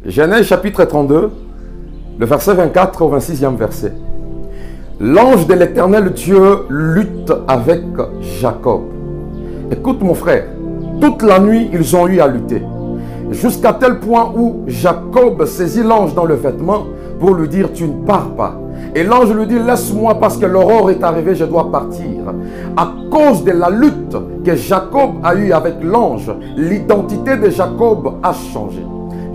Genèse chapitre 32, le verset 24 au 26e verset. L'ange de l'Éternel Dieu lutte avec Jacob. Écoute mon frère, toute la nuit ils ont eu à lutter. Jusqu'à tel point où Jacob saisit l'ange dans le vêtement pour lui dire tu ne pars pas. Et l'ange lui dit laisse-moi parce que l'aurore est arrivée, je dois partir. À cause de la lutte que Jacob a eue avec l'ange, l'identité de Jacob a changé.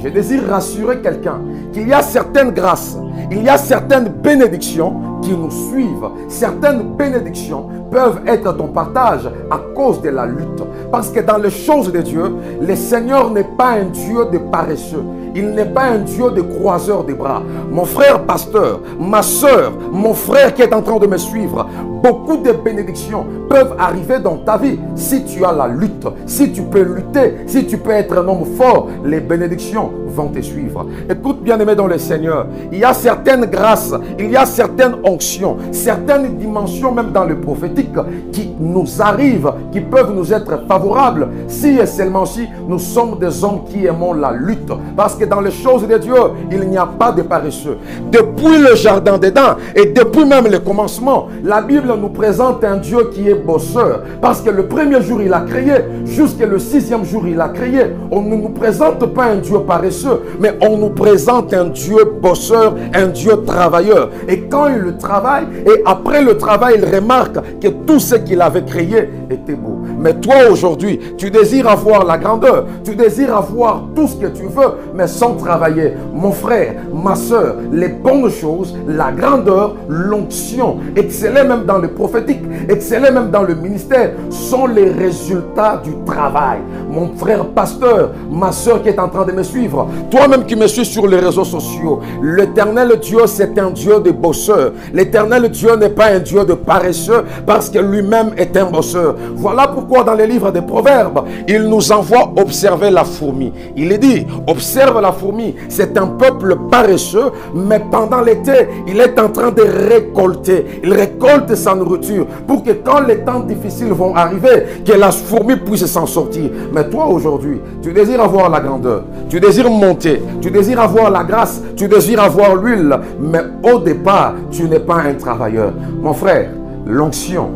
Je désire rassurer quelqu'un qu'il y a certaines grâces, il y a certaines bénédictions qui nous suivent. Certaines bénédictions peuvent être ton partage à cause de la lutte. Parce que dans les choses de Dieu, le Seigneur n'est pas un Dieu de paresseux. Il n'est pas un Dieu de croiseur des bras. Mon frère pasteur, ma soeur, mon frère qui est en train de me suivre, beaucoup de bénédictions peuvent arriver dans ta vie si tu as la lutte, si tu peux lutter, si tu peux être un homme fort, les bénédictions vont te suivre. Écoute bien aimé dans le Seigneur, il y a certaines grâces, il y a certaines onctions, certaines dimensions même dans le prophétique qui nous arrivent, qui peuvent nous être favorables si et seulement si nous sommes des hommes qui aimons la lutte. Parce que dans les choses de Dieu, il n'y a pas de paresseux. Depuis le jardin d'Éden et depuis même le commencement, la Bible nous présente un Dieu qui est bosseur. Parce que le premier jour il a créé, jusqu'à le 6e jour il a créé. On ne nous présente pas un Dieu paresseux, mais on nous présente un Dieu bosseur, un Dieu travailleur. Et quand il travaille, et après le travail, il remarque que tout ce qu'il avait créé était beau. Mais toi aujourd'hui, tu désires avoir la grandeur, tu désires avoir tout ce que tu veux, mais sans travailler. Mon frère, ma soeur, les bonnes choses, la grandeur, l'onction, exceller même dans le prophétique, exceller même dans le ministère, sont les résultats du travail. Mon frère pasteur, ma soeur qui est en train de me suivre, toi-même qui me suis sur les réseaux sociaux, l'Éternel Dieu, c'est un Dieu de bosseur. L'Éternel Dieu n'est pas un Dieu de paresseux parce que lui-même est un bosseur. Voilà pourquoi dans les livres des Proverbes, il nous envoie observer la fourmi. Il dit, observe la fourmi, c'est un peuple paresseux, mais pendant l'été, il est en train de récolter. Il récolte sa nourriture pour que quand les temps difficiles vont arriver, que la fourmi puisse s'en sortir. Mais toi aujourd'hui, tu désires avoir la grandeur, tu désires monter, tu désires avoir la grâce, tu désires avoir l'huile, mais au départ, tu n'es pas un travailleur. Mon frère, l'onction,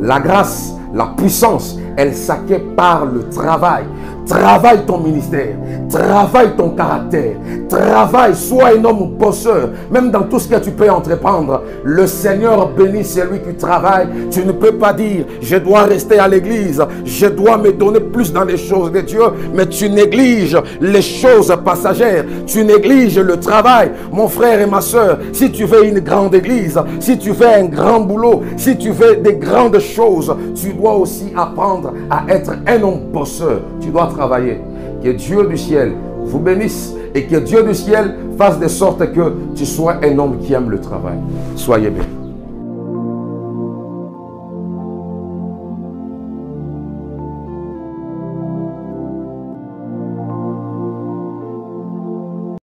la grâce, la puissance, elle s'acquiert par le travail. Travaille ton ministère, travaille ton caractère, travaille, sois un homme bosseur, même dans tout ce que tu peux entreprendre. Le Seigneur bénit celui qui travaille. Tu ne peux pas dire, je dois rester à l'église, je dois me donner plus dans les choses de Dieu, mais tu négliges les choses passagères, tu négliges le travail. Mon frère et ma soeur, si tu veux une grande église, si tu veux un grand boulot, si tu veux des grandes choses, tu dois aussi apprendre à être un homme bosseur. Tu dois travailler. Que Dieu du ciel vous bénisse et que Dieu du ciel fasse de sorte que tu sois un homme qui aime le travail. Soyez bénis.